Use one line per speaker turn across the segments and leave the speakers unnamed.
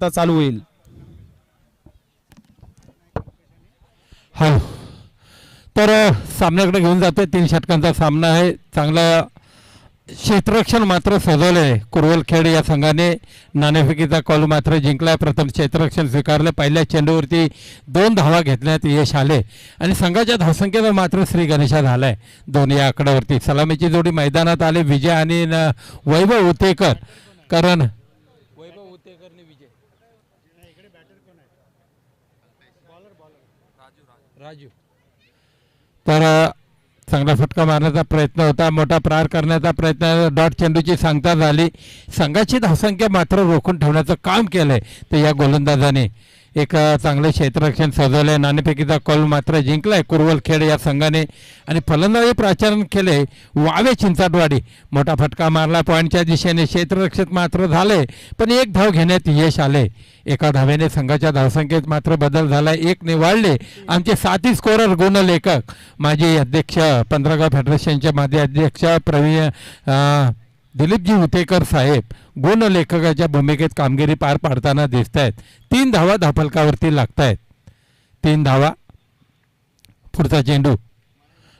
आता चालू होईल.
हा तर सामन्याकडे घेऊन जातोय. 3 षटकांचा सामना आहे. चांगला क्षेत्ररक्षण मात्र सजवलंय कुरवलखेड या संघाने. नाणेफेकीचा कॉल मात्र जिंकलाय. प्रथम क्षेत्ररक्षण स्वीकारलं. पहिल्या चेंडूवरती 2 धावा घेतण्यात यश आले आणि संघाच्या धावसंख्येचा मात्र श्री गणेशा झालाय. दोन्ही आकड्यावरती सलामीची जोडी मैदानात आले. विजय आणि वैभव उतेकर. कारण वैभव उतेकरने विजय राजू तर चांगला फटका मारण्याचा प्रयत्न होता. मोठा प्रहार करण्याचा प्रयत्न. डॉट चेंडूची सांगता झाली. संघाची धावसंख्या मात्र रोखून ठेवण्याचं काम केलंय ते या गोलंदाजाने. एक चांगले क्षेत्ररक्षण सजवलंय. नाणेफेकीचा कॉल मात्र जिंकलाय कुरवलखेड या संघाने आणि फलंदाजी प्राचारण केले वावे चिंचाटवाडी. मोठा फटका मारला पॉईंटच्या दिशेने. क्षेत्ररक्षक मात्र झाले पण 1 धाव घेण्यात यश आले. एका धावेने संघाच्या धावसंख्येत मात्र बदल झाला. 1 निवडले. आमचे साथी स्कोरर गुणलेखक माजी अध्यक्ष पंधरगाव फेडरेशनचे माजी अध्यक्ष दिलीपजी उतेकर साहेब गुणलेखकाच्या भूमिकेत कामगिरी पार पाडताना दिसत आहेत. 3 धावा धावफलकावरती लागत आहेत. 3 धावा. पुढचा चेंडू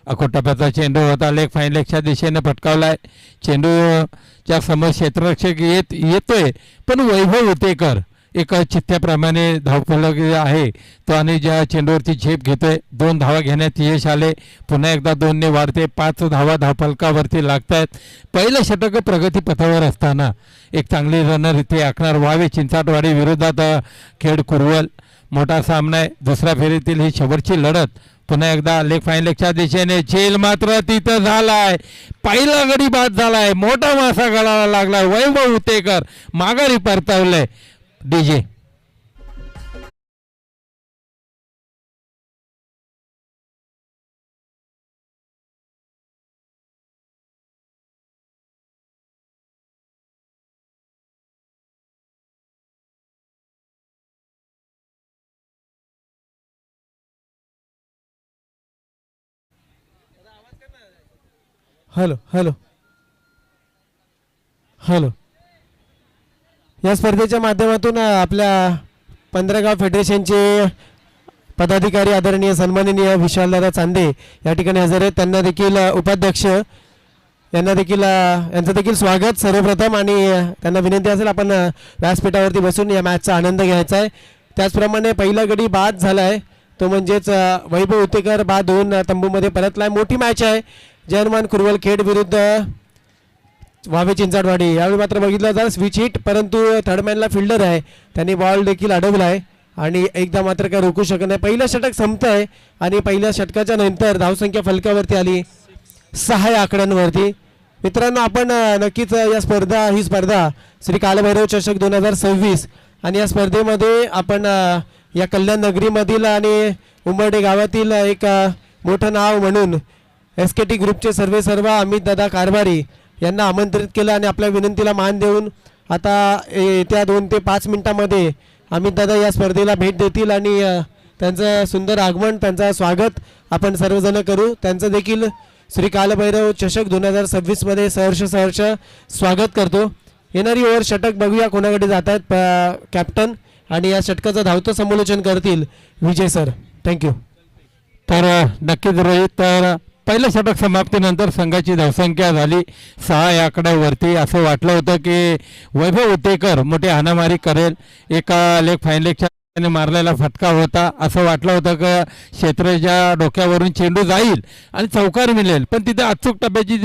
अकोटप्याचा चेंडू होता. लेग फाईन लेगच्या दिशेने फटकावलाय. चेंडूच्या समोर क्षेत्ररक्षक येतोय पण वैभव उतेकर एक चित्त्याप्रमाणे धावफलक आहे तो आणि ज्या चेंडूवरती झेप घेतोय. 2 धावा घेण्यात यश आले. पुन्हा एकदा 2ने वाढते. 5 धावा धावफलकावरती लागत आहेत. पहिलं षटक प्रगतीपथावर असताना एक चांगली रनर इथे आखणार वावे चिंचाटवाडी विरोधात खेड कुरवल. मोठा सामना आहे. दुसऱ्या फेरीतील ही शेवटची लढत. पुन्हा एकदा लेग फाईन लेगच्या दिशेने झेल मात्र तिथं झालाय. पहिला गडी बाद झालाय. मोठा मासा गळाला लागलाय. वैभव उतेकर माघारी परतवलंय. DJ
hello hello hello. या स्पर्धेच्या माध्यमातून आपल्या पंधरगाव फेडरेशनचे पदाधिकारी आदरणीय सन्माननीय विशालदादा चांदे या ठिकाणी हजर आहेत. त्यांना देखील उपाध्यक्ष यांना देखील यांचं देखील स्वागत सर्वप्रथम. आणि त्यांना विनंती असेल आपण व्यासपीठावरती बसून या मॅचचा आनंद घ्यायचा आहे. त्याचप्रमाणे पहिला गडी बाद झाला आहे तो म्हणजेच वैभव उतेकर बाद होऊन तंबूमध्ये परतला आहे. मोठी मॅच आहे. जयनमान कुरवलखेड विरुद्ध वावे चिंचाटवाडी. यावेळी मात्र बघितलं तर स्विच हिट परंतु थर्डमॅनला फिल्डर आहे त्यांनी बॉल देखील अडवला आहे आणि एकदा मात्र काय रोखू शकत नाही. पहिलं षटक संपत आहे आणि पहिल्या षटकाच्या नंतर धावसंख्या फलकावरती आली 6 आकड्यांवरती. मित्रांनो आपण नक्कीच ही स्पर्धा श्री कालभैरव चषक 2026 आणि या स्पर्धेमध्ये आपण या कल्याण नगरीमधील आणि उंबर्डे गावातील एक मोठं नाव म्हणून SKT ग्रुपचे सर्व अमित दादा कारभारी यांना आमंत्रित केलं आणि आपल्या विनंतीला मान देऊन आता येत्या 2 ते 5 मिनिटांमध्ये अमित दादा या स्पर्धेला भेट देतील आणि त्यांचं सुंदर आगमन त्यांचं स्वागत आपण सर्वजण करू. त्यांचं देखील श्री कालभैरव चषक 2026 मध्ये सहर्ष स्वागत करतो. येणारी ओव्हर षटक बघूया कोणाकडे जात आहेत. कॅप्टन आणि या षटकाचं धावतं समालोचन करतील विजय सर. थँक्यू.
तर नक्कीच रोहित. तर पहिलं षटक समाप्तीनंतर संघाची धावसंख्या झाली 6 या आकड्यावरती. असं वाटलं होतं की वैभव उतेकर मोठी हाणामारी करेल. एका लेग फाईन लेगच्या मारलेला फटका होता. असं वाटलं होतं की क्षेत्राच्या डोक्यावरून चेंडू जाईल आणि चौकार मिळेल पण तिथे अचूक टप्प्याची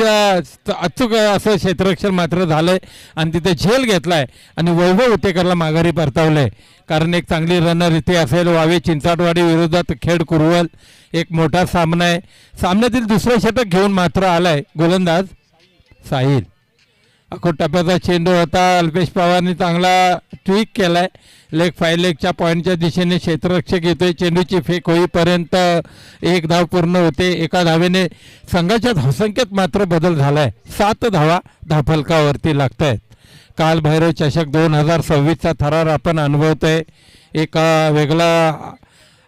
अचूक असं क्षेत्ररक्षण मात्र झालंय आणि तिथे झेल घेतलाय आणि वैभव उतेकरला माघारी परतवलंय. कारण एक चांगली रनर इथे असेल. वावे चिंचाटवाडी विरोधात खेड कुरवल एक मोठा सामना आहे. सामन्यातील दुसरं षटक घेऊन मात्र आलाय गोलंदाज साहिल. अकोट टप्प्याचा चेंडू होता. अल्पेश पवारने चांगला ट्विक केलाय. लेग फाईन लेगच्या पॉईंटच्या दिशेने क्षेत्ररक्षक येतोय. चेंडूची फेक होईपर्यंत 1 धाव पूर्ण होते. एका धावेने संघाच्या धावसंख्येत मात्र बदल झालाय. 7 धावा धावफलकावरती लागत आहेत. काल भैरव चषक 2026चा थरार आपण अनुभवतोय. एक वेगळा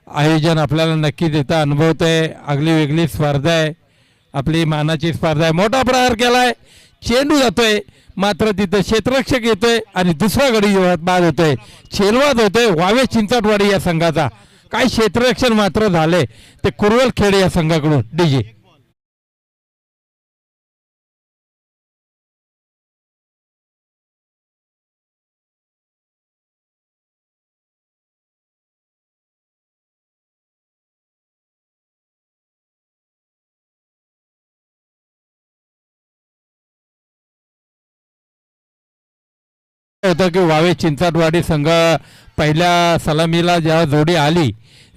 आयोजन आपल्याला नक्कीच इथं अनुभवतोय. आगली वेगळी स्पर्धा आहे. आपली मानाची स्पर्धा आहे. मोठा प्रहार केलाय. चेंडू जातोय मात्र तिथं क्षेत्ररक्षक येतोय आणि दुसरा गडी बाद होतोय, छेलवाद होतोय वावे चिंचाटवाडी या संघाचा. काय क्षेत्ररक्षण मात्र झालंय ते कुरवल खेड या संघाकडून. डीजे होतं की वावे चिंचाटवाडी संघ पहिल्या सलामीला जेव्हा जोडी आली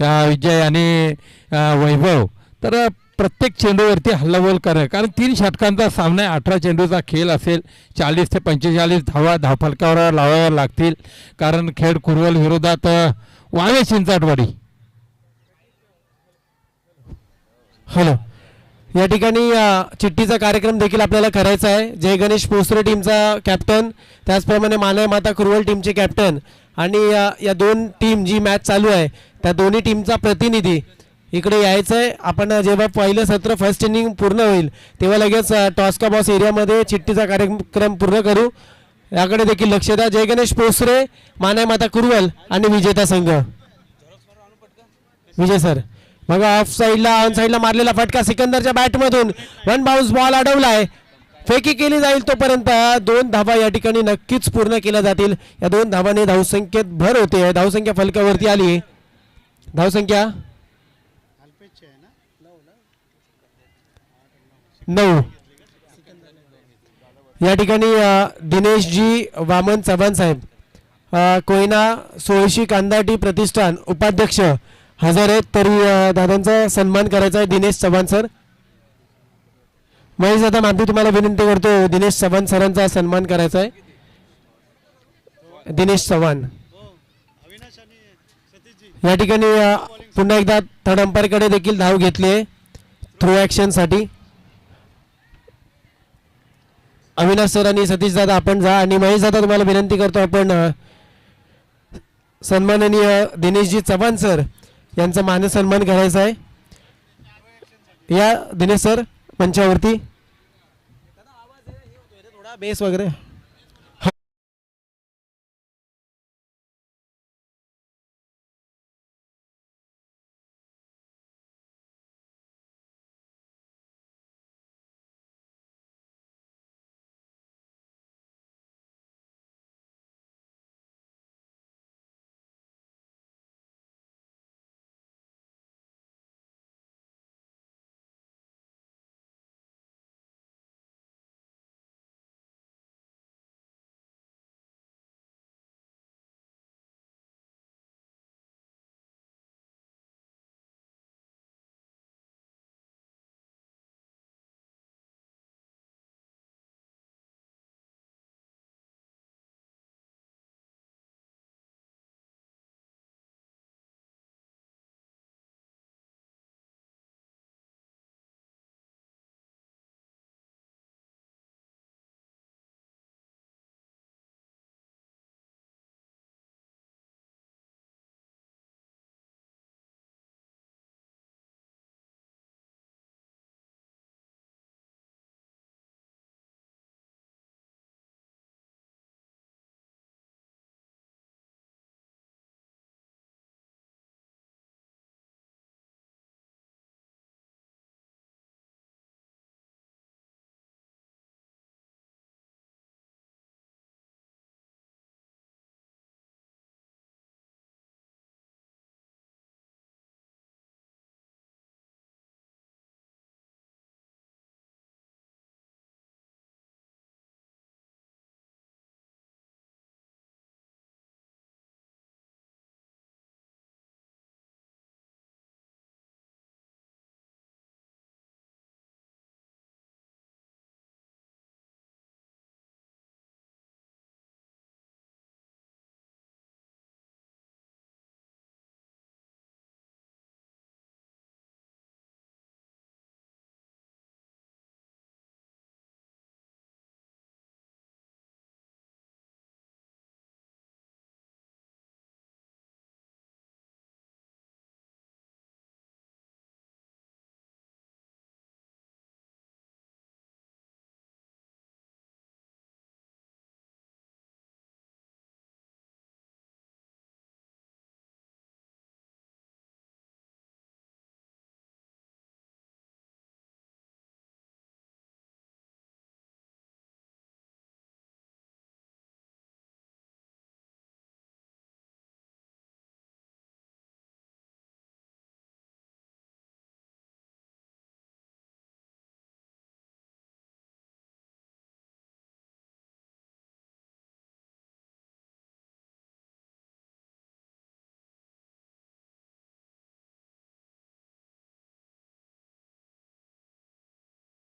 विजय आणि वैभव, तर प्रत्येक चेंडूवरती हल्लाबोल करे, कारण 3 षटकांचा सामना आहे. 18 चेंडूचा खेळ असेल. 40 ते 45 धावा धावफलकावर लावाव्या लागतील, कारण खेड कुरवल विरोधात वावे चिंचाटवाडी.
हॅलो, या ठिकाणी चिठ्ठीचा कार्यक्रम देखील आपल्याला करायचा आहे. जय गणेश पोसरे टीमचा कॅप्टन, त्याचप्रमाणे मानव माता कुरवल टीमचे कॅप्टन आणि या दोन टीम जी मॅच चालू आहे त्या दोन्ही टीमचा प्रतिनिधी इकडे यायचं आहे. आपण जेव्हा पहिलं सत्र फर्स्ट इनिंग पूर्ण होईल तेव्हा लगेच टॉस्का बॉस एरियामध्ये चिठ्ठीचा कार्यक्रम पूर्ण करू. याकडे देखील लक्ष द्या. जय गणेश पोसरे, मानव माता कुरवल आणि विजेता संघ विजय सर. मग ऑफ साईडला ऑन साईडला मारलेला फटका सिकंदरच्या बॅटमधून वन बाउन्स बॉल अडवलाय. फेकी केली जाईल तोपर्यंत 2 धावा या ठिकाणी नक्कीच पूर्ण केल्या जातील. या 2 धावाने धावसंख्येत भर होते. धावसंख्या फलकावरती आली. धावसंख्या 9. या ठिकाणी दिनेशजी वामन चव्हाण साहेब, कोयना सोळशी कांदाटी प्रतिष्ठान उपाध्यक्ष हजर आहेत. तरी दादांचा सन्मान करायचा आहे. दिनेश चव्हाण सर, महेश दादा माधवी तुम्हाला विनंती करतो, दिनेश चव्हाण सरांचा सन्मान करायचा आहे. दिनेश चव्हाण या ठिकाणी पुन्हा एकदा थर्ड अंपायरकडे देखील धाव घेतली आहे थ्रो ॲक्शन साठी. अविनाश सर आणि सतीश दादा आपण जा, आणि महेश दादा तुम्हाला विनंती करतो आपण सन्माननीय दिनेशजी चव्हाण सर यांचा मानसन्मान करायचा आहे. या दिनेश सर मंचावरती. थोडा बेस वगैरे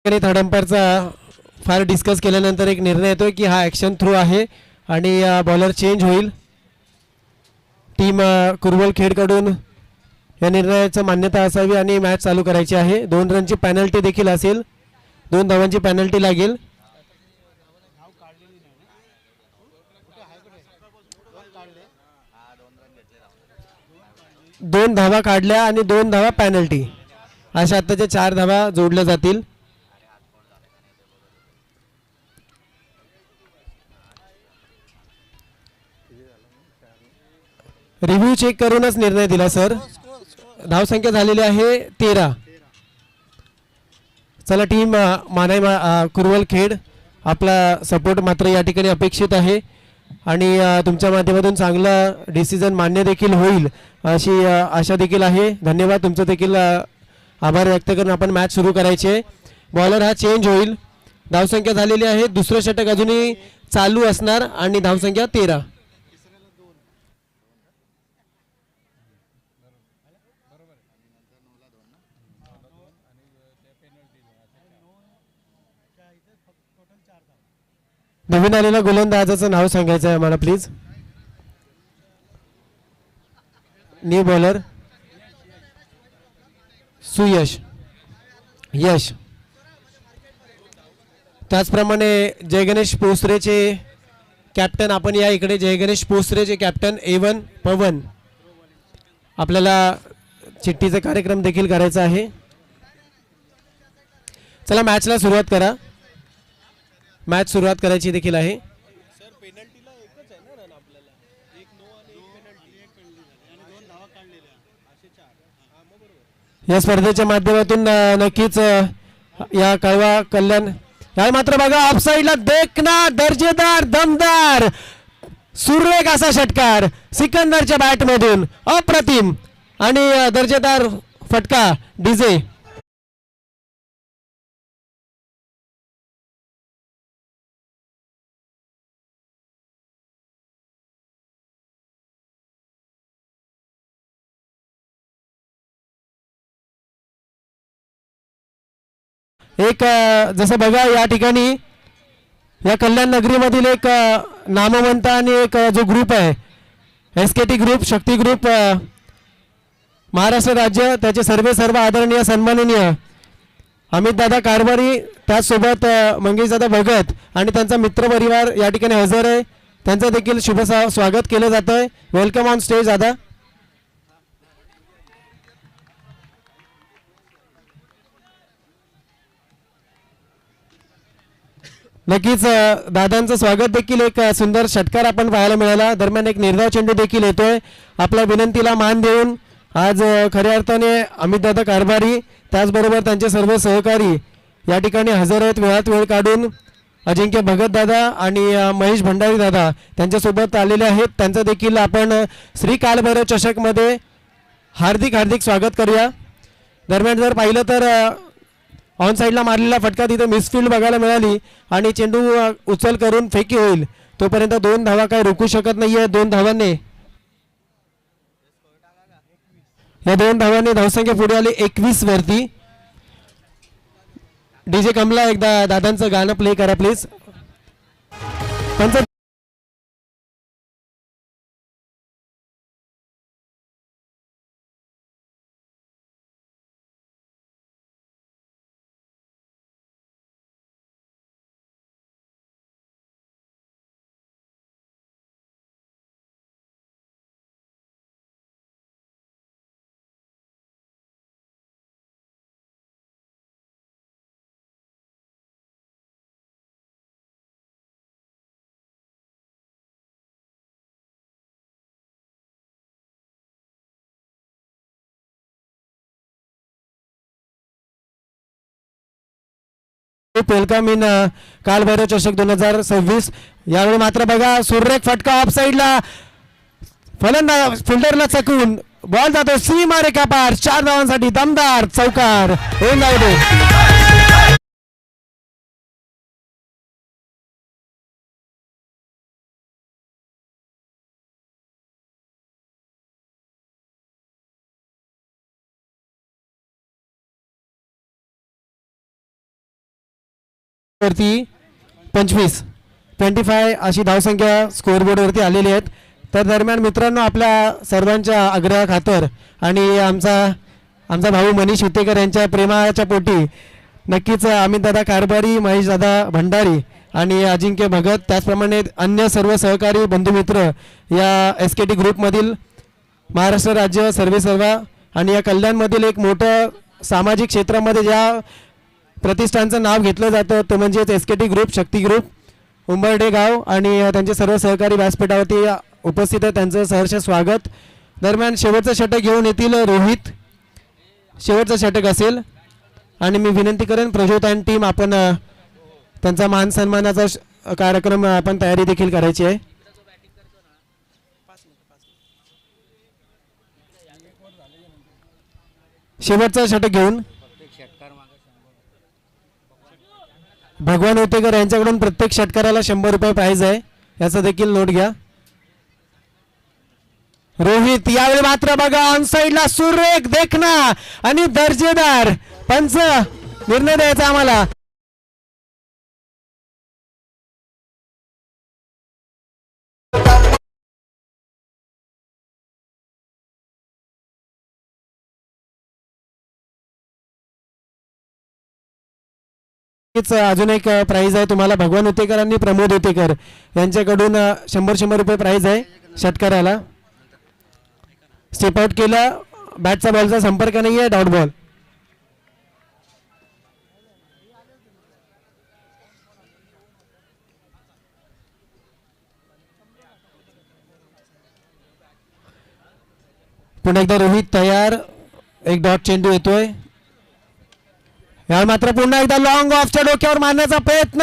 आणि थर्ड अंपायरचा फार डिस्कस केल्यानंतर एक निर्णय येतो की हा ॲक्शन थ्रो आहे आणि बॉलर चेंज होईल. टीम कुरवल खेडकडून या निर्णयाचं मान्यता असावी आणि मॅच चालू करायची आहे. 2 रनची पेनल्टी देखील असेल, 2 धावांची पेनल्टी लागेल. 2 धावा काढल्या आणि 2 धावा पेनल्टी, अशा आत्ताच्या 4 धावा जोडल्या जातील. रिव्ह्यू चेक करूनच निर्णय दिला सर. धावसंख्या झालेली आहे 13. चला टीम मानाई कुरवल खेड, आपला सपोर्ट मात्र या ठिकाणी अपेक्षित आहे आणि तुमच्या माध्यमातून चांगला डिसिजन मान्य देखील होईल अशी आशा देखील आहे. धन्यवाद, तुमचं देखील आभार व्यक्त करून आपण मॅच सुरू करायची आहे. बॉलर हा चेंज होईल. धावसंख्या झालेली आहे, दुसरं षटक अजूनही चालू असणार आणि धावसंख्या 13. नवीन आलेला गोलंदाजाचं नाव सांगायचं आहे मला प्लीज. न्यू बॉलर सुयश, यश. त्याचप्रमाणे जयगणेश पोसरेचे कॅप्टन, आपण या इकडे जयगणेश पोसरेचे कॅप्टन A1 पवन, आपल्याला चिठ्ठीचा कार्यक्रम देखील करायचा आहे. चला मॅचला सुरुवात करा. मॅच सुरुवात करायची देखील आहे. या स्पर्धेच्या माध्यमातून नक्कीच या कळवा कल्याण या मात्र बघा ऑफसाईडला देखना दर्जेदार दमदार सुरेख असा षटकार सिकंदरच्या बॅटमधून, अप्रतिम आणि दर्जेदार फटका डीजे. एक जसं बघा या ठिकाणी या कल्याण नगरीमधील एक नामवंत आणि एक जो ग्रुप आहे SKT ग्रुप, शक्ती ग्रुप, महाराष्ट्र राज्य, त्याचे सर्व आदरणीय सन्माननीय अमितदादा कारभारी, त्याचसोबत मंगेशदादा भगत आणि त्यांचा मित्रपरिवार या ठिकाणी हजर आहे. त्यांचं देखील शुभ स्वागत केलं जात आहे. वेलकम ऑन स्टेज दादा. नक्कीच दादांचं स्वागत देखील एक सुंदर षटकार आपण पाहायला मिळाला. दरम्यान एक निर्धाव चेंडू देखील येतोय. आपल्या विनंतीला मान देऊन आज खऱ्या अर्थाने अमितदादा कारभारी त्याचबरोबर त्यांचे सर्व सहकारी या ठिकाणी हजर आहेत. वेळात वेळ काढून अजिंक्य भगत दादा आणि महेश भंडारी दादा त्यांच्यासोबत आलेले आहेत. त्यांचं देखील आपण श्री कालभैरव चषकमध्ये हार्दिक स्वागत करूया. दरम्यान जर पाहिलं तर ऑन साईडला मारलेला फटका तिथे मिसफिल्ड बघायला मिळाली आणि चेंडू उचल करून फेकी होईल. तोपर्यंत 2 धावा काय रोखू शकत नाहीये. 2 धावांनी या 2 धावांनी धावसंख्या पुढे आली 21 वरती. डीजे कमला एकदा दादांचं गाणं प्ले करा प्लीज. वेलकम इन कालभैरव चषक 2026. यावेळी मात्र बघा सुरेख फटका ऑफ साईडला फलंदाज फिल्डरला चकून बॉल जातो सीमा रेखा पार. 4 धावांसाठी दमदार चौकार होऊन जाऊ दे. वरती 25 अशी धावसंख्या स्कोअरबोर्डवरती आलेली आहेत. तर दरम्यान मित्रांनो, आपल्या सर्वांच्या आग्रहाखातर आणि आमचा भाऊ मनीष हुतेकर यांच्या प्रेमाच्या पोटी नक्कीच अमितदादा कारभारी, महेशदादा भंडारी आणि अजिंक्य भगत, त्याचप्रमाणे अन्य सर्व सहकारी बंधुमित्र या SKT ग्रुपमधील महाराष्ट्र राज्य सर्वेसर्वा आणि या कल्याणमधील एक मोठं सामाजिक क्षेत्रामध्ये ज्या प्रतिष्ठानचं नाव घेतलं जातं ते म्हणजेच SKT ग्रुप, शक्ती ग्रुप, उंबर्डे गाव आणि त्यांचे सर्व सहकारी व्यासपीठावरती उपस्थित आहे. त्यांचं सहर्ष स्वागत. दरम्यान शेवटचं षटक घेऊन येतील रोहित. शेवटचं षटक असेल आणि मी विनंती करेन प्रज्योतान टीम आपण त्यांचा मान सन्मानाचा कार्यक्रम आपण तयारी देखील करायची आहे. शेवटचं षटक घेऊन भगवान हुतेकर यांच्याकडून प्रत्येक षटकाराला 100 रुपये प्राइज आहे, याचा देखील नोट घ्या. रोहित यावेळी मात्र बघा ऑन साइडला सुरेख देखना आणि दर्जेदार पंच निर्णय द्यायचा आम्हाला. अजून एक प्राइज आहे तुम्हाला. भगवान हुतेकर आणि प्रमोद हुतेकर यांच्याकडून 100 रुपये प्राइज आहे षटकाराला. स्टेप आउट केला, बॅटचा बॉलचा संपर्क नाही आहे, डॉट बॉल. पुन्हा एकदा रोहित तयार, एक डॉट चेंडू येतोय. या मात्र पुन्हा एकदा लॉंग ऑफच्या डोक्यावर मारण्याचा प्रयत्न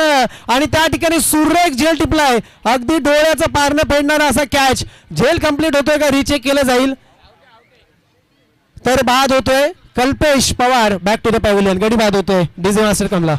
आणि त्या ठिकाणी सुरेख झेल टिपलाय. अगदी डोळ्याचं पारणं फेडणारा असा कॅच. झेल कंप्लीट होतोय का रिचेक केलं जाईल, तर बाद होतोय. Kalpesh Pawar back to the pavilion. गडी बाद होतोय DJ master Kamala.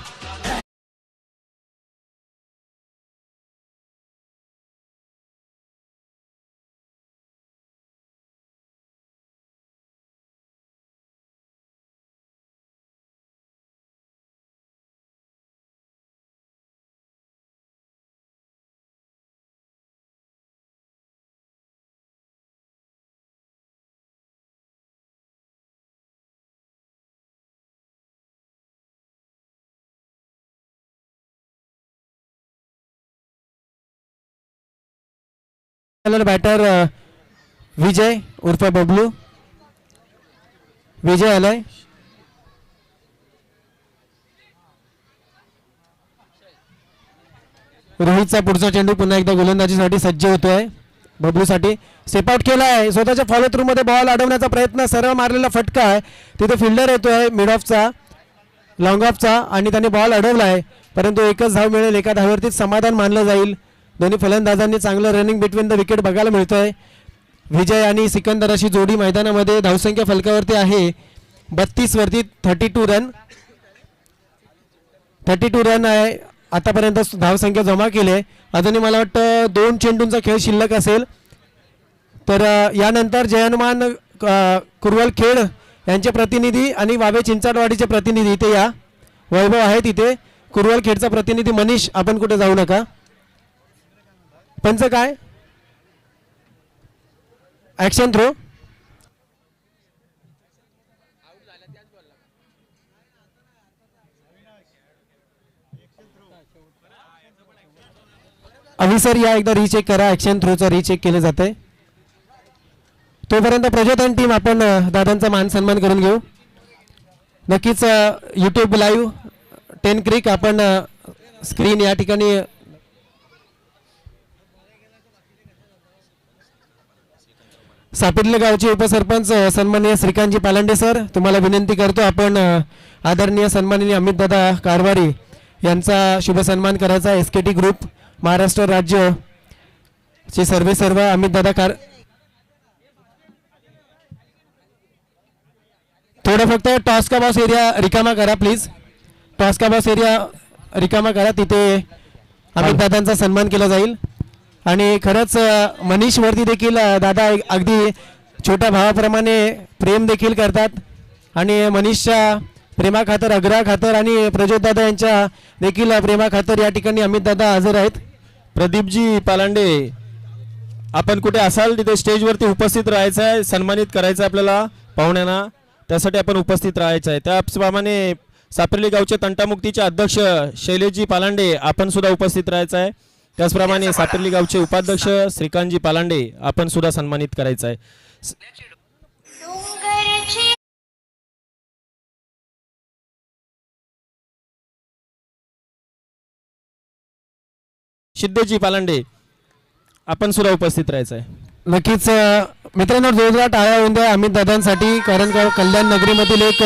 Batter Vijay उर्फ बबलू. विजय आलाय. रोहितचा पुढचा चेंडू पुन्हा एकदा गोलंदाजीसाठी सज्ज होतोय. बबलूसाठी स्टेप आउट केलाय. स्वतःच्या फॉलो थ्रू मध्ये बॉल अडवण्याचा प्रयत्न, सरळ मारलेला फटका आहे. तिथे फिल्डर येतोय मिड ऑफचा, लॉंग ऑफचा आणि त्याने बॉल अडवलाय. परंतु एकच धाव मिळेल, एका धावेवरतीच समाधान मानलं जाईल. दोन्ही फलंदाजांनी चांगलं रनिंग बिटवीन द विकेट बघायला मिळतंय. विजय आणि सिकंदर अशी जोडी मैदानामध्ये. धावसंख्या फलकावरती आहे 32 वरती 32 रन. 32 रन आहे आतापर्यंत धावसंख्या जमा केली आहे. अजूनही मला वाटतं 2 चेंडूंचा खेळ शिल्लक असेल. तर यानंतर जयनुमान कुरवल खेड यांचे प्रतिनिधी आणि वावे चिंचाडवाडीचे प्रतिनिधी इथे या. वैभव आहे तिथे. कुरवल खेडचा प्रतिनिधी मनीष, आपण कुठे जाऊ नका. पंच काय ऍक्शन थ्रो. अविसर या एकदा रिचेक करा. ऍक्शन थ्रोचा रिचेक केले जाते. तोपर्यंत प्रज्योतन टीम आपण दादांचा मान सन्मान करून घेऊ. नक्कीच यूट्यूब लाईव्ह 10 क्रिक आपण स्क्रीन या ठिकाणी सापिर्ले गावचे उपसरपंच सन्माननीय श्रीकांतजी पालांडे सर, तुम्हाला विनंती करतो आपण आदरणीय सन्माननीय अमितदादा कारभारी यांचा शुभ सन्मान करायचा. SKT ग्रुप महाराष्ट्र राज्य चे सर्व अमितदादा थोडं फक्त टॉस का बॉस एरिया रिकामा करा प्लीज. टॉस का बॉस एरिया रिकामा करा, तिथे अमितदादांचा सन्मान केला जाईल. आणि खरंच मनीष वरती देखील दादा अगदी छोट्या भावाप्रमाणे प्रेम देखील करतात आणि मनीषच्या प्रेमा खातर, अग्रा खातर आणि प्रज्योत दादा यांच्या देखील प्रेमा खातर या ठिकाणी अमित दादा हजर आहेत.
प्रदीपजी पालांडे, आपण कुठे असाल तिथे स्टेजवरती उपस्थित राहायचं आहे, सन्मानित करायचं आहे आपल्याला पाहुण्यांना, त्यासाठी आपण उपस्थित राहायचं आहे. त्याचप्रमाणे सापेर्ली गावचे तंटामुक्तीचे अध्यक्ष शैलेशजी पालांडे, आपण सुद्धा उपस्थित राहायचं आहे. त्याचप्रमाणे सापेर्ली गावचे उपाध्यक्ष श्रीकांतजी पालांडे, आपण सुद्धा सन्मानित करायचं आहे. सिद्धेजी पालांडे, आपण सुद्धा उपस्थित राहायचं आहे.
नक्कीच मित्रांनो, जोरदार टाळ्या होऊन द्या अमित दादांसाठी, कारण कल्याण नगरीमधील एक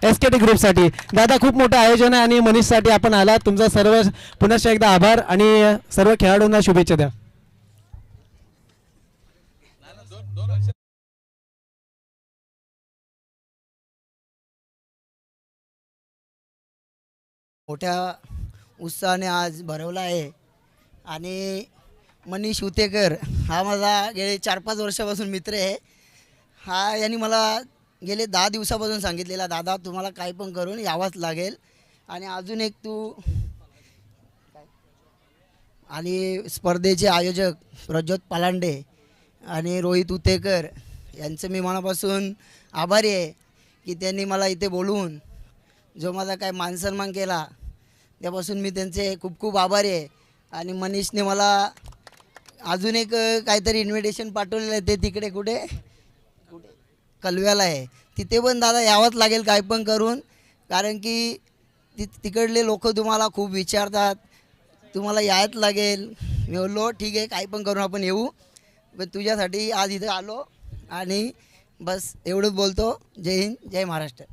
SKT ग्रुपसाठी. दादा, खूप मोठं आयोजन आहे आणि मनीषसाठी आपण आलात. तुमचा सर्व पुन्हा एकदा आभार आणि सर्व खेळाडूंना शुभेच्छा द्या.
मोठ्या उत्साहाने आज भरवला आहे आणि मनीष उतेकर हा माझा गेले 4-5 वर्षापासून मित्र आहे. हा यांनी मला गेले 10 दिवसापासून सांगितलेला, दादा तुम्हाला काही पण करून यावंच लागेल. आणि अजून एक तू आणि स्पर्धेचे आयोजक प्रज्योत पालांडे आणि रोहित उतेकर यांचं मी मनापासून आभारी आहे की त्यांनी मला इथे बोलवून जो माझा काय मानसन्मान केला, त्यापासून मी त्यांचे खूप खूप आभारी आहे. आणि मनीषने मला अजून एक काहीतरी इन्व्हिटेशन पाठवलेलं आहे, ते तिकडे कुठे कलव्याला आहे, तिथे पण दादा यावंच लागेल काय पण करून, कारण की तिकडले लोक तुम्हाला खूप विचारतात, तुम्हाला यायच लागेल. मी बोललो ठीक आहे, काही पण करून आपण येऊ, पण तुझ्यासाठी आज इथे आलो आणि बस एवढंच बोलतो. जय हिंद, जय महाराष्ट्र.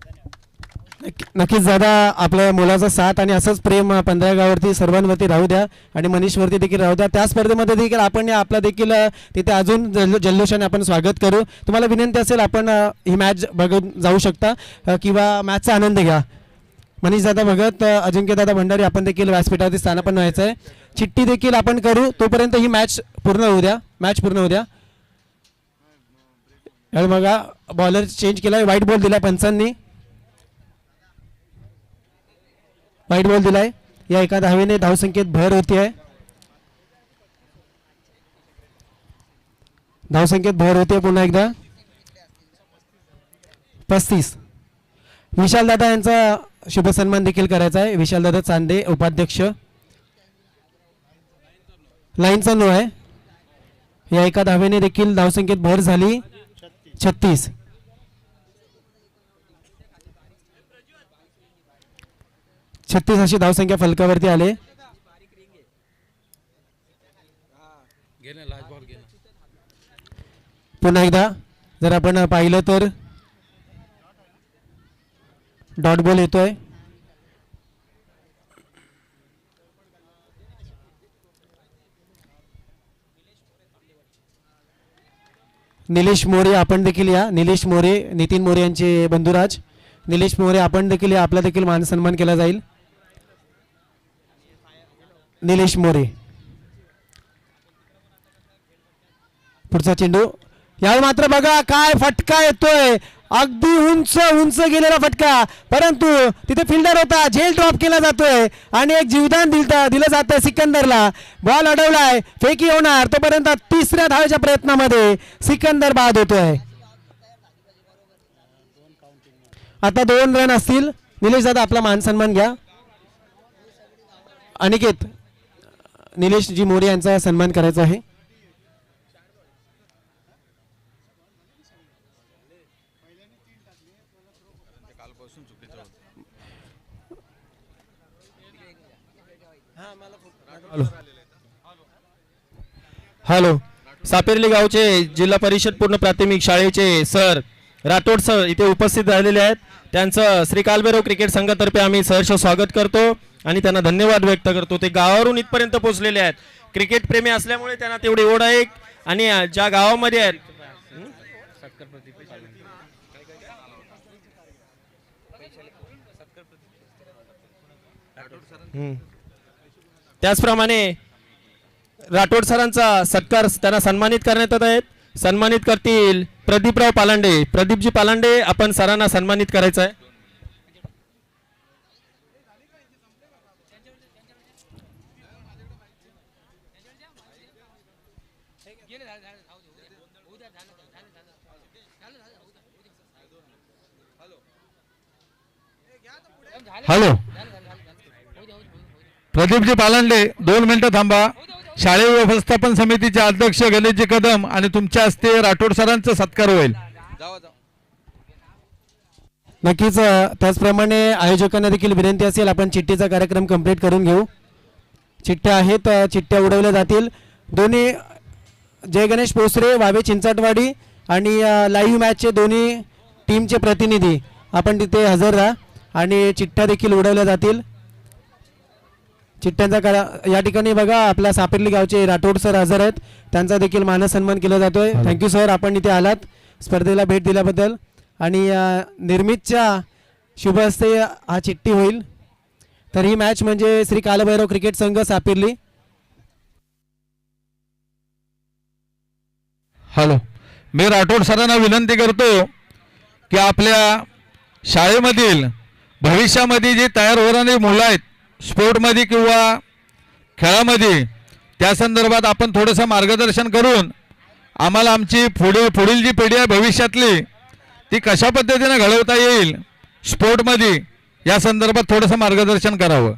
नक्कीच दादा, आपल्या मुलाचा साथ आणि असंच प्रेम 15 गावावरती सर्वांवरती राहू द्या आणि मनीषवरती देखील राहू द्या. त्या स्पर्धेमध्ये देखील आपण आपला देखील तिथे अजून जल्लोषाने आपण स्वागत करू. तुम्हाला विनंती असेल आपण ही मॅच बघून जाऊ शकता किंवा मॅचचा आनंद घ्या. मनीष दादा भगत, अजिंक्य दादा भंडारी, आपण देखील व्यासपीठावरती स्थानापन्न व्हायचं आहे. चिठ्ठी देखील आपण करू, तोपर्यंत ही मॅच पूर्ण होऊ द्या. यावेळी बघा बॉलर चेंज केला, व्हाईट बॉल दिला पंचांनी, व्हाईट बॉल दिलाय. या एका धावेने धावसंख्येत भर होती आहे. धावसंख्येत भर होते पुन्हा एकदा 35. विशाल दादा यांचा शुभ सन्मान देखील करायचा आहे. विशाल दादा चांदे, उपाध्यक्ष. लाईनचा नो आहे. या एका धावेने देखील धावसंख्येत भर झाली 36. 36 अशी धावसंख्या फलकावरती आले. पुन्हा एकदा जर आपण पाहिलं तर डॉट बॉल येतोय. निलेश मोरे, आपण देखील या. निलेश मोरे, नितीन मोरे यांचे बंधुराज. निलेश मोरे, आपण देखील या, आपला देखील मान सन्मान केला जाईल. निलेश मोरे, पुढचा चेंडू. यावेळी मात्र बघा काय फटका येतोय, अगदी उंच उंच गेलेला फटका, परंतु तिथे फिल्डर होता, झेल ड्रॉप केला जातोय आणि एक जीवदान दिलं जातंय सिकंदरला. बॉल अडवलाय, फेकी होणार, तोपर्यंत तिसऱ्या धावेच्या प्रयत्नामध्ये सिकंदर बाद होतोय. आता 2 रन असतील. निलेश दादा, आपला मान सन्मान घ्या. अनिकेत, निलेश जी मोरे यांचा सन्मान करायचा आहे.
हॅलो. सापेर्ली गावचे जिल्हा परिषद पूर्ण प्राथमिक शाळेचे सर राठोड सर इथे उपस्थित राहिलेले आहेत. त्यांचं श्री कालभैरव क्रिकेट संघातर्फे आम्ही सहर्ष स्वागत करतो आणि त्यांना धन्यवाद व्यक्त करतो. ते गावावरून इथपर्यंत पोहोचलेले आहेत. क्रिकेट प्रेमी असल्यामुळे त्यांना तेवढी ओढ आहे. आणि ज्या गावामध्ये आहेत त्याचप्रमाणे राठोड सरांचा सत्कार त्यांना सन्मानित करण्यात येत आहेत. सन्मानित करतील प्रदीपराव पालांडे. प्रदीपजी पालांडे, आपण सरांना सन्मानित करायचं आहे.
हॅलो. प्रदीपजी पालांडे 2 मिनिटं थांबा. शालेय व्यवस्थापन समितीचे अध्यक्ष गणेशजी कदम आणि तुमच्या हस्ते राठोड सरांचा सत्कार होईल.
नक्कीच त्याचप्रमाणे आयोजकांना देखील विनंती असेल, आपण चिठ्ठीचा कार्यक्रम कंप्लीट करून घेऊ. चिठ्ठ्या आहेत, चिठ्ठ्या उडवल्या जातील. दोन्ही जय गणेश पोसरे, वावे चिंचाटवाडी आणि लाईव्ह मॅचचे दोन्ही टीमचे प्रतिनिधी आपण तिथे हजर राहा आणि चिठ्ठ्या देखील उडवल्या जातील. चिठ्ठ्यांचा या ठिकाणी बघा आपल्या सापेर्ली गावचे राठोड सर हजर आहेत. त्यांचा देखील मानसन्मान केला जातोय. थँक्यू सर, आपण इथे आलात स्पर्धेला भेट दिल्याबद्दल. आणि निर्मितच्या शुभ हस्ते हा चिठ्ठी होईल. तर ही मॅच म्हणजे श्री कालभैरव क्रिकेट संघ सापेर्ली.
हॅलो. मी राठोड सरांना विनंती करतो की आपल्या शाळेमधील भविष्यामध्ये जी तयार होणारी मुलं आहेत स्पोर्टमध्ये किंवा खेळामध्ये, त्या संदर्भात आपण थोडंसं मार्गदर्शन करून आम्हाला आमची पुढील जी पिढी आहे भविष्यातली ती कशा पद्धतीने घडवता येईल स्पोर्टमध्ये, या संदर्भात थोडंसं मार्गदर्शन करावं.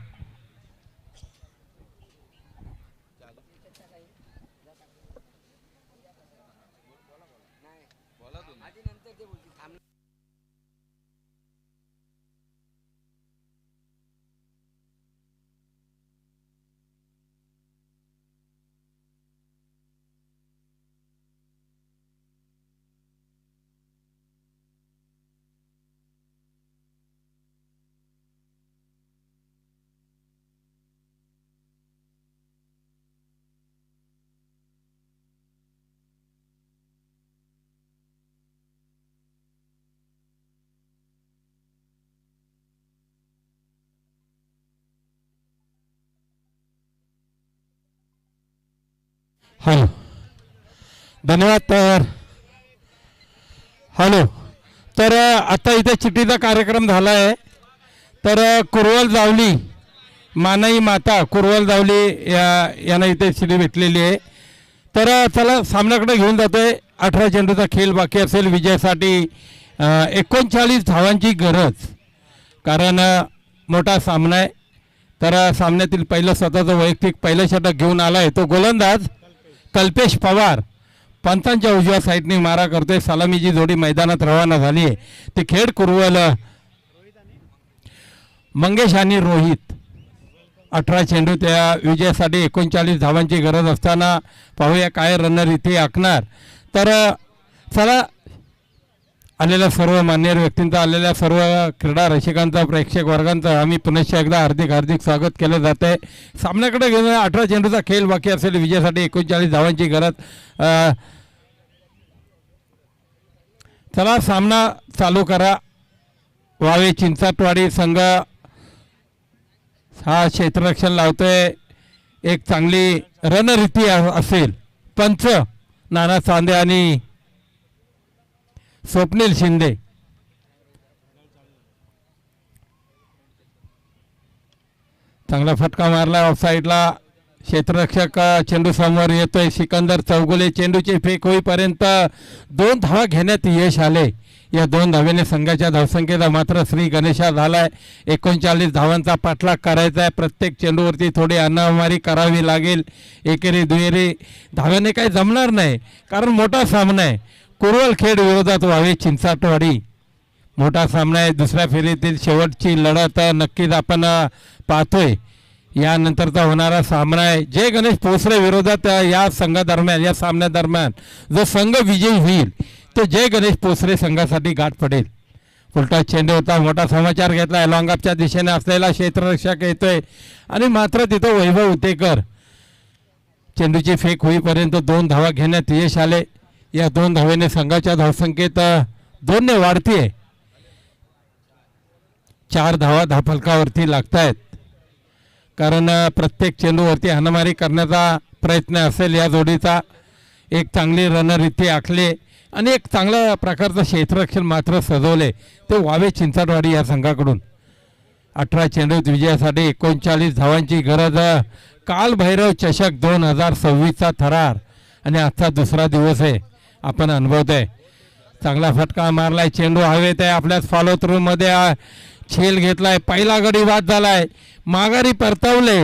हॅलो. धन्यवाद. हॅलो. तर आता इथे चिठ्ठीचा कार्यक्रम झाला आहे. तर कुरवल जावली मानाई माता कुरवल जावली यांना इथे शिडी भेटलेली आहे. तर चला सामन्याकडे घेऊन जातोय. 18 चेंडूचा खेळ बाकी असेल. विजयासाठी 39 धावांची गरज, कारण मोठा सामना आहे. तर सामन्यातील पहिलं स्वतःचं वैयक्तिक पहिलं षटक घेऊन आला आहे तो गोलंदाज कल्पेश पवार. पंचांच्या उजव्या साईडने मारा करतोय. सलामीची जोडी मैदानात रवाना झाली आहे. ते खेळ कुरवल मंगेश आणि रोहित. 18 चेंडू त्या विजयासाठी 39 धावांची गरज असताना पाहूया काय रनर इथे आखणार. तर चला, आलेल्या सर्व मान्यवर व्यक्तींचा, आलेल्या सर्व क्रीडा रसिकांचा, प्रेक्षक वर्गांचा आम्ही पुनश्च एकदा हार्दिक स्वागत केलं जात आहे. सामन्याकडे घेऊन 18 चेंडूचा खेळ बाकी असेल. विजयासाठी 39 धावांची गरज. चला सामना चालू करा. वावे चिंचाटवाडी संघ हा क्षेत्ररक्षण लावतोय. एक चांगली रणनीती असेल. पंच नाना चांदे आणि स्वप्नील शिंदे. चांगला फटका मारला ऑफसाईडला. क्षेत्ररक्षक चेंडू समोर येतोय. सिकंदर चौगुले. चेंडूची फेक होईपर्यंत 2 धावा घेण्यात यश आले. या 2 धावेने संघाच्या धावसंख्येचा मात्र श्री गणेशा झालाय. 39 धावांचा पाठलाग करायचा आहे. प्रत्येक चेंडूवरती थोडी अनामारी करावी लागेल. एकेरी दुहेरी धाव्याने काही जमणार नाही, कारण मोठा सामना आहे. कुरवल खेड विरोधात वावे चिंचाटवाडी. मोठा सामना आहे. दुसऱ्या फेरीतील शेवटची लढत नक्कीच आपण पाहतोय. यानंतरचा होणारा सामना आहे जय गणेश पोसरे विरोधात. या संघादरम्यान, या सामन्यादरम्यान जो संघ विजयी होईल तो जय गणेश पोसरे संघासाठी गाठ पडेल. उलटा चेंडू होता, मोठा समाचार घेतला. लॉंगअपच्या दिशेने असलेला क्षेत्ररक्षक येतोय आणि मात्र तिथं वैभव उतेकर चेंडूची फेक होईपर्यंत 2 धावा घेण्यात यश आले. या 2 धावेने संघाच्या धावसंख्येत 2 ने वाढतीये. 4 धावा धाफलकावरती लागत आहेत. कारण प्रत्येक चेंडूवरती हाणामारी करण्याचा प्रयत्न असेल या जोडीचा. एक चांगली रनर इथे आखले आणि एक चांगल्या प्रकारचं क्षेत्ररक्षण मात्र सजवले ते वावे चिंचाटवाडी या संघाकडून. 18 चेंडूत विजयासाठी 39 धावांची गरज. काल भैरव चषक 2026चा थरार आणि आजचा दुसरा दिवस आहे, आपण अनुभवतोय. चांगला फटका मारलाय, चेंडू हवेत आहे. आपल्याच फॉलो थ्रू मध्ये छेल घेतलाय, पहिला गडी बाद झालाय, माघारी परतवले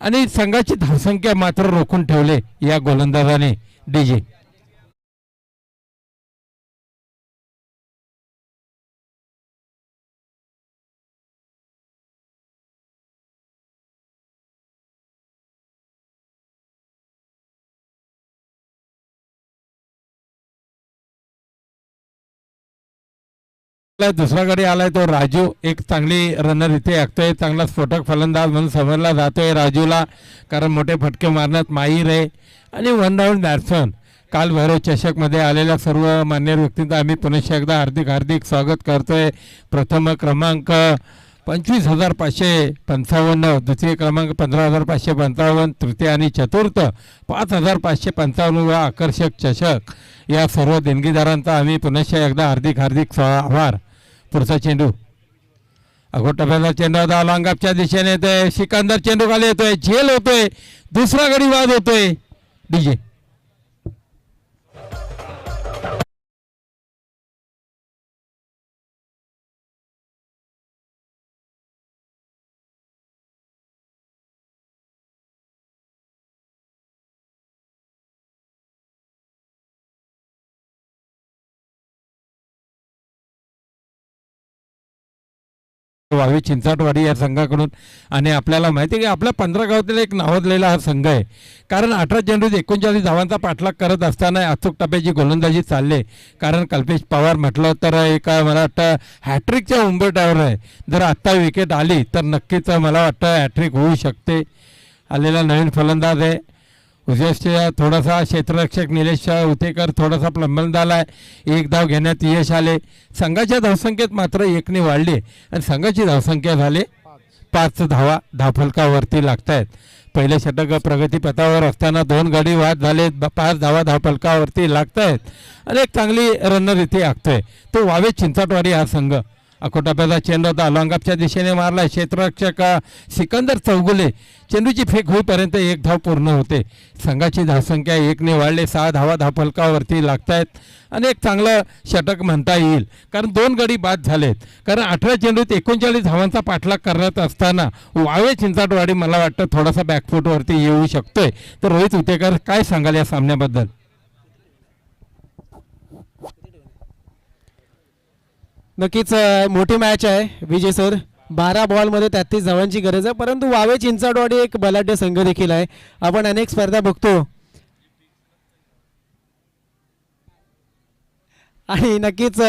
आणि संघाची धावसंख्या मात्र रोखून ठेवले या गोलंदाजाने. डीजे दुसरा गडी आलाय तो राजू. एक चांगली रनर इथे आखतोय, चांगला स्फोटक फलंदाज म्हणून समजला जातोय राजूला, कारण मोठे फटके मारण्यात माहीर आहे आणि 1 राऊंड बॅट्समन. काल भैरव चषकमध्ये आलेल्या सर्व मान्य व्यक्तींचं आम्ही पुनश्च एकदा हार्दिक स्वागत करतोय. प्रथम क्रमांक 25,555, द्वितीय क्रमांक 15,555, तृतीय आणि चतुर्थ 5,555 वा आकर्षक चषक. या सर्व देणगीदारांचा आम्ही पुनश्च एकदा हार्दिक आभार. पुढचा चेंडू अगोटप्याचा चेंडू होता, लॉंगअपच्या दिशेने येतोय. सिकंदर चेंडू खाली येतोय, झेल होतोय, दुसरा गडी बाद होतोय. डीजे वावी चिंचाटवाडी या संघाकडून. आणि आपल्याला माहिती आहे की आपल्या 15 गावातील एक नावाजलेला हा संघ आहे, कारण 18 चेंडूत 39 धावांचा पाठलाग करत असताना अचूक टप्प्याची गोलंदाजी चालले. कारण कल्पेश पवार म्हटलं तर एक मला वाटतं हॅट्रिकच्या उंबरठ्यावर आहे. जर आत्ता विकेट आली तर नक्कीच मला वाटतं हॅट्रिक होऊ शकते. आलेला नवीन फलंदाज आहे उजव्या थोडासा क्षेत्ररक्षक निलेश उतेकर थोडासा प्लंबन झाला आहे. 1 धाव घेण्यात यश आले. संघाच्या धावसंख्येत मात्र 1 ने वाढली आणि संघाची धावसंख्या झाले 5 धावा धावफलकावरती लागत आहेत. पहिले षटक प्रगतीपथावर असताना 2 गडी बाद झाले, 5 धावा धावफलकावरती लागत आहेत आणि एक चांगली रनर इथे आखतोय तो वावे चिंचाटवाडी हा संघ. अकोटाप्याचा चेंडू होता, लॉंगअपच्या दिशेने मारला. क्षेत्ररक्षक सिकंदर चौगुले चेंडूची फेक होईपर्यंत 1 धाव पूर्ण होते. संघाची धावसंख्या 1 ने वाढले, 6 धावा धावफलकावरती लागत आहेत आणि एक चांगलं षटक म्हणता येईल, कारण 2 गडी बाद झालेत. कारण 18 चेंडूत 39 धावांचा पाठलाग करत असताना वावे चिंचाटवाडी मला वाटतं थोडासा बॅकफूटवरती येऊ शकतोय. तर रोहित उतेकर काय सांगाल या सामन्याबद्दल?
नक्कीच मोठी मॅच आहे विजय सर. 12 बॉलमध्ये 33 धावांची गरज आहे, परंतु वावे चिंचाटवाडी एक बलाढ्य संघ देखील आहे. आपण अनेक स्पर्धा बघतो आणि नक्कीच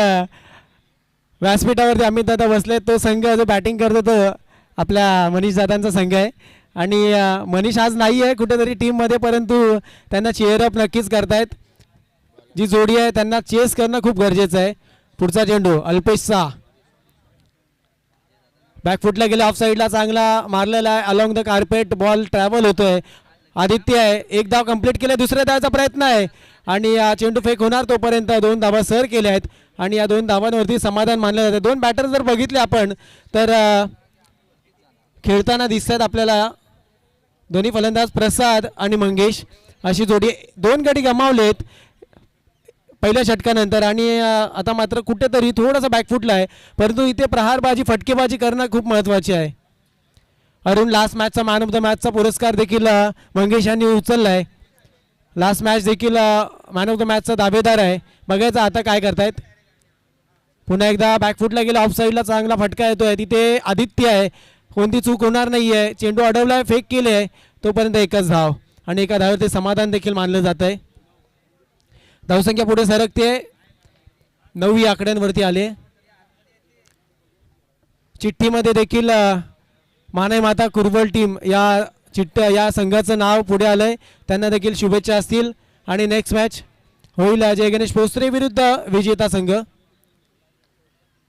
व्यासपीठावरती अमित दादा बसले. तो संघ जो बॅटिंग करतो तो आपल्या मनीष दादांचा संघ आहे आणि मनीष आज नाही आहे कुठेतरी टीममध्ये, परंतु त्यांना चेअरअप नक्कीच करतायत. जी जोडी आहे त्यांना चेस करणं खूप गरजेचं आहे. पुढचा चेंडू अल्पेश शाह बॅकफुटला गेला, ऑफ साईडला चांगला मारलेला आहे. Along the carpet ball travel होतोय. आदित्य आहे, 1 धाव कंप्लीट केला, दुसऱ्या धावाचा प्रयत्न आहे आणि चेंडू फेक होणार तोपर्यंत 2 धावा सर केल्या आहेत आणि या 2 धावांवरती समाधान मानलं जातं. 2 बॅटर जर बघितले आपण तर खेळताना दिसतात आपल्याला. दोन्ही फलंदाज प्रसाद आणि मंगेश अशी जोडी. 2 गडी गमावलेत पहिल्या षटकानंतर आणि आता मात्र कुठेतरी थोडासा बॅकफुटला आहे, परंतु इथे प्रहारबाजी फटकेबाजी करणं खूप महत्त्वाचे आहे. अरुण लास्ट मॅचचा मॅन ऑफ द मॅचचा पुरस्कार देखील मंगेश यांनी उचलला आहे. लास्ट मॅच देखील मॅन ऑफ द मॅचचा दावेदार आहे. बघायचं आता काय करतायत. पुन्हा एकदा बॅकफुटला गेला, ऑफ साईडला चांगला फटका येतोय, तिथे आदित्य आहे, कोणती चूक होणार नाही आहे, चेंडू अडवलाय, फेक केले आहे, तोपर्यंत एकच धाव आणि एका धावेवर ते समाधान देखील मानलं जात आहे. धावसंख्या पुढे सरकते, 9 आकड्यांवरती आले. चिठ्ठीमध्ये देखील मानाई माता कुरवल टीम या संघाचं नाव पुढे आलंय, त्यांना देखील शुभेच्छा असतील. आणि नेक्स्ट मॅच होईल जय गणेश पोस्त्रे विरुद्ध विजेता संघ.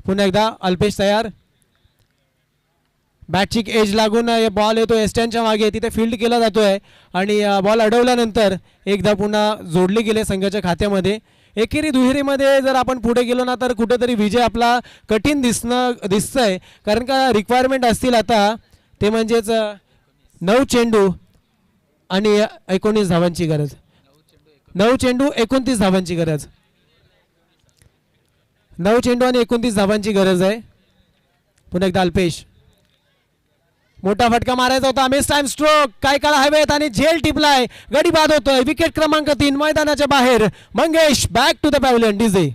पुन्हा एकदा अल्पेश तयार, बॅटची एज लागून बॉल येतो एस्टॅनच्या मागे, तिथे फील्ड केला जातोय आणि बॉल अडवल्यानंतर एकदा पुन्हा जोडली गेले संघाच्या खात्यामध्ये. एकेरी दुहेरीमध्ये जर आपण पुढे गेलो ना तर कुठेतरी विजय आपला कठीण दिसतंय, कारण का रिक्वायरमेंट असतील आता ते म्हणजेच 9 चेंडू आणि 19 धावांची गरज. 9 चेंडू 29 धावांची गरज. 9 चेंडू आणि 29 धावांची गरज आहे. पुन्हा एकदा अल्पेश, मोठा फटका मारायचा होता, मिस टाइम स्ट्रोक, काय काळा हवेत आणि झेल टिपलाय, गडी बाद होतोय. विकेट क्रमांक 3 मैदानाच्या बाहेर. Mangesh back to the pavilion. DJ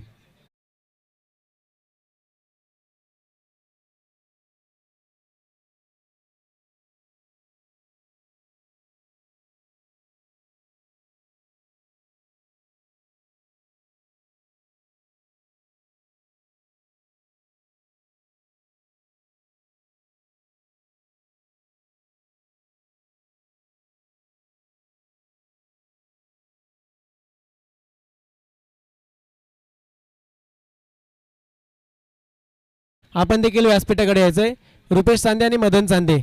आपण देखील व्यासपीठाकडे यायचंय. रुपेश चांदे आणि मदन चांदे,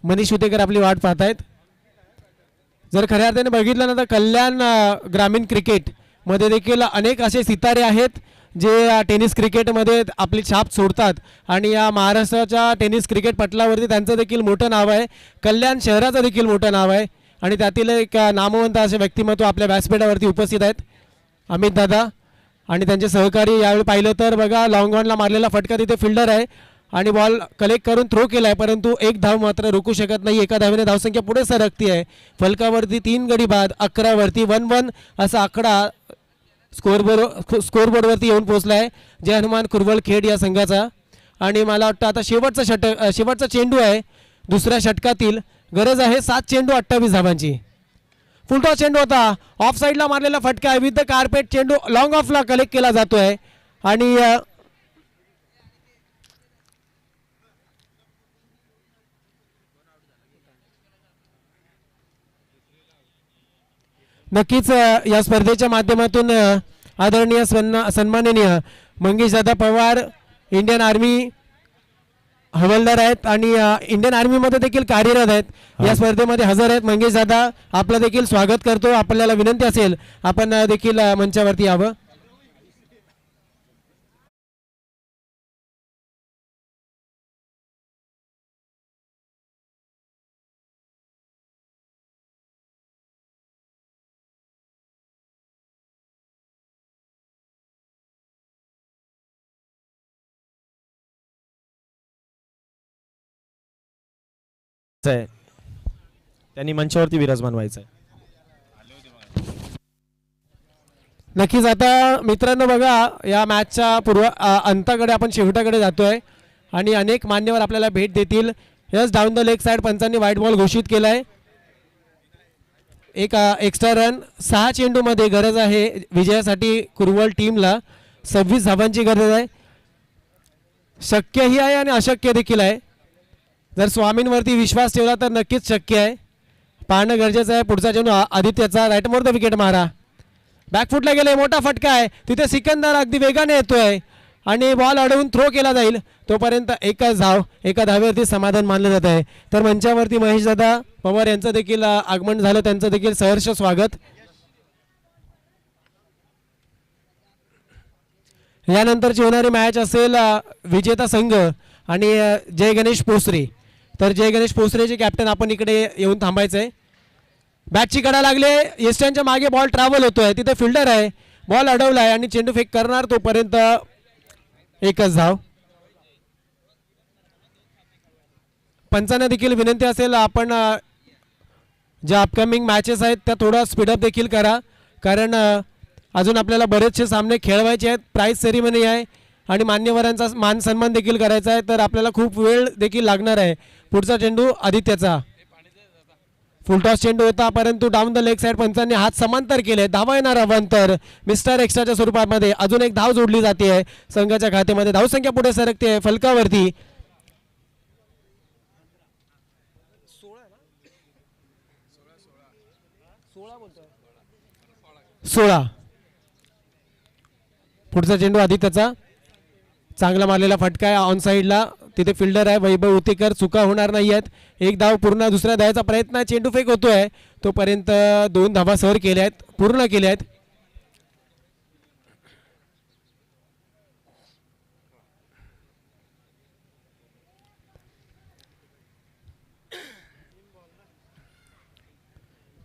मनीष उतेकर आपली वाट पाहतायत. जर खऱ्या अर्थाने बघितलं ना तर कल्याण ग्रामीण क्रिकेट मध्ये देखील अनेक असे सितारे आहेत जे टेनिस क्रिकेटमध्ये आपली छाप सोडतात आणि या महाराष्ट्राच्या टेनिस क्रिकेट पटलावरती त्यांचं देखील मोठं नाव आहे. कल्याण शहराचं देखील मोठं नाव आहे आणि त्यातील एक नामवंत असे व्यक्तिमत्व आपल्या व्यासपीठावरती उपस्थित आहेत. अमित दादा आणि त्यांचे सहकारी. यावेळी पाहिलं तर बघा लॉंग ऑनला मारलेला फटका, तिथे फिल्डर आहे आणि बॉल कलेक्ट करून थ्रो केला आहे, परंतु एक धाव मात्र रोखू शकत नाही. एका धावेने धावसंख्या पुढे सरकती आहे. फलकावरती 3 गडी बाद, 11 वरती 1-1 असा आकडा स्कोरबोर्डवरती येऊन पोहोचला आहे जय हनुमान कुरवल खेड या संघाचा. आणि मला वाटतं आता शेवटचा चेंडू आहे दुसऱ्या षटकातील. गरज आहे 7 चेंडू 28 धावांची. फुलटॉस चेंडू होता, ऑफ साईडला मारलेला फटका आहे, विथ द कार्पेट चेंडू लॉंग ऑफला कलेक्ट केला जातोय आणि नक्कीच या स्पर्धेच्या माध्यमातून आदरणीय सन्माननीय मंगेश दादा पवार इंडियन आर्मी हवालदार आहेत आणि इंडियन आर्मीमध्ये देखील कार्यरत आहेत, या स्पर्धेमध्ये हजर आहेत. मंगेश दादा आपलं देखील स्वागत करतो. आपल्याला विनंती असेल आपण देखील मंचावरती यावं.
त्यांनी मंचावरती विराजमान व्हायचं आहे.
नक्कीच. आता मित्रांनो बघा या मॅचच्या अंताकडे आपण शेवटाकडे जातोय आणि अनेक मान्यवर आपल्याला भेट देतील. Yes down the leg side पंचांनी व्हाईट बॉल घोषित केलाय. एक एक्स्ट्रा रन 6 चेंडूमध्ये गरज आहे विजयासाठी कुरवल टीमला. 26 धावांची गरज आहे. शक्यही आहे आणि अशक्य देखील आहे. जर स्वामींवरती विश्वास ठेवला तर नक्कीच शक्य आहे. पाहणं गरजेचं आहे. पुढचा चेंडू आदित्यचा राईट मोर द विकेट मारा. बॅकफुटला गेले, मोठा फटका आहे, तिथे सिकंदर अगदी वेगाने येतोय आणि बॉल अडवून थ्रो केला जाईल. तोपर्यंत एकच धाव, एका धावेवरती समाधान मानलं जात आहे. तर मंचावरती महेशदादा पवार यांचं देखील आगमन झालं, त्यांचं देखील सहर्ष स्वागत. यानंतरची होणारी मॅच असेल विजेता संघ आणि जय गणेश पोसरे. तर जय गणेश पोसरेचे कॅप्टन आपण इकडे येऊन थांबायचं आहे. बॅटची कडा लागले, ईस्टर्नच्या मागे बॉल ट्रॅव्हल होतोय, तिथे फिल्डर आहे, बॉल अडवलाय आणि चेंडू फेक करणार. तोपर्यंत एकच धाव. पंचांना देखील विनंती असेल आपण ज्या अपकमिंग मॅचेस आहेत त्या थोडा स्पीडअप देखील करा, कारण अजून आपल्याला बरेचसे सामने खेळवायचे आहेत. प्राईज सेरेमनी आहे आणि मान्यवरांचा मान सन्मान देखील करायचा आहे, तर आपल्याला खूप वेळ देखील लागणार आहे. पुढचा चेंडू आदित्यचा, फुलटॉस चेंडू होता परंतु डाऊन द लेग साईड पंचांनी हात समांतर केले. धावा येणार अवांतर मिस्टर एक्स्ट्राच्या स्वरूपामध्ये अजून एक धाव जोडली जाते आहे संघाच्या खात्यामध्ये. धावसंख्या पुढे सरकते आहे फलकावरती. 16. पुढचा चेंडू आदित्यचा, चांगला मारलेला फटका आहे ऑन साईडला. तिथे फिल्डर आहे वैभव उतेकर, चुका होणार नाही आहेत. एक धाव पूर्ण, दुसऱ्या धावाचा प्रयत्न आहे. चेंडू फेक होतोय तोपर्यंत 2 धावा सर केल्या आहेत, पूर्ण केल्या आहेत.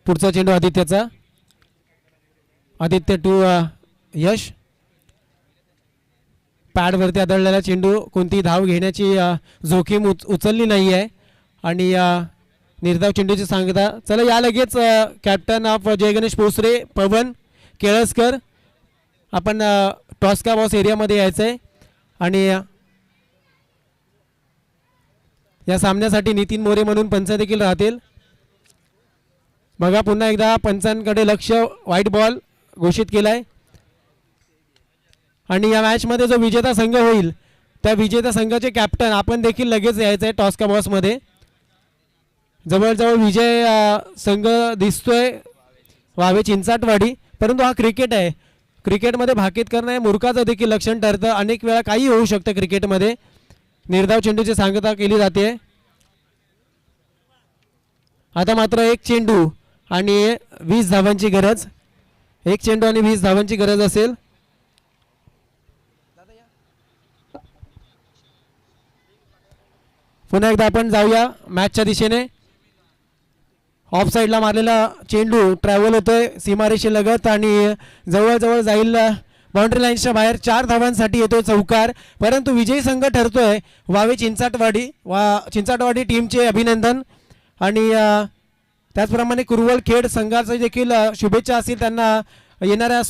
पुढचा चेंडू आदित्यचा, आदित्य टू यश. पॅडवरती आदळलेला चेंडू, कोणतीही धाव घेण्याची जोखीम उचलली नाही आहे आणि निर्धाव चेंडूची सांगता. चला या लगेच कॅप्टन ऑफ जय गणेश पोसरे पवन केळसकर, आपण टॉस्का बॉस एरियामध्ये यायचं आहे आणि या सामन्यासाठी नितीन मोरे म्हणून पंच देखील राहतील. बघा पुन्हा एकदा पंचांकडे लक्ष, व्हाईट बॉल घोषित केलाय आणि या मॅचमध्ये जो विजेता संघ होईल त्या विजेता संघाचे कॅप्टन आपण देखील लगेच यायचं आहे टॉस्का बॉसमध्ये. जवळजवळ विजय संघ दिसतोय वावे चिंचाटवाडी, परंतु हा क्रिकेट आहे. क्रिकेटमध्ये भाकीत करणं हे मूर्खाचं देखील लक्षण ठरतं. अनेक वेळा काही होऊ शकतं क्रिकेटमध्ये. निर्धाव चेंडूची सांगता केली जाते. आता मात्र एक चेंडू आणि 20 धावांची गरज. एक चेंडू आणि 20 धावांची गरज असेल. पुन्हा एकदा आपण जाऊया मॅचच्या दिशेने. ऑफ साईडला मारलेला चेंडू ट्रॅव्हल होतोय सीमारेषेलगत आणि जवळजवळ जाईल बाउंड्री लाईन्सच्या बाहेर. 4 धावांसाठी येतोय चौकार, परंतु विजयी संघ ठरतोय वावे चिंचाटवाडी. चिंचाटवाडी टीमचे अभिनंदन आणि त्याचप्रमाणे कुरुवल खेड संघाचे देखील शुभेच्छा असतील त्यांना येणाऱ्या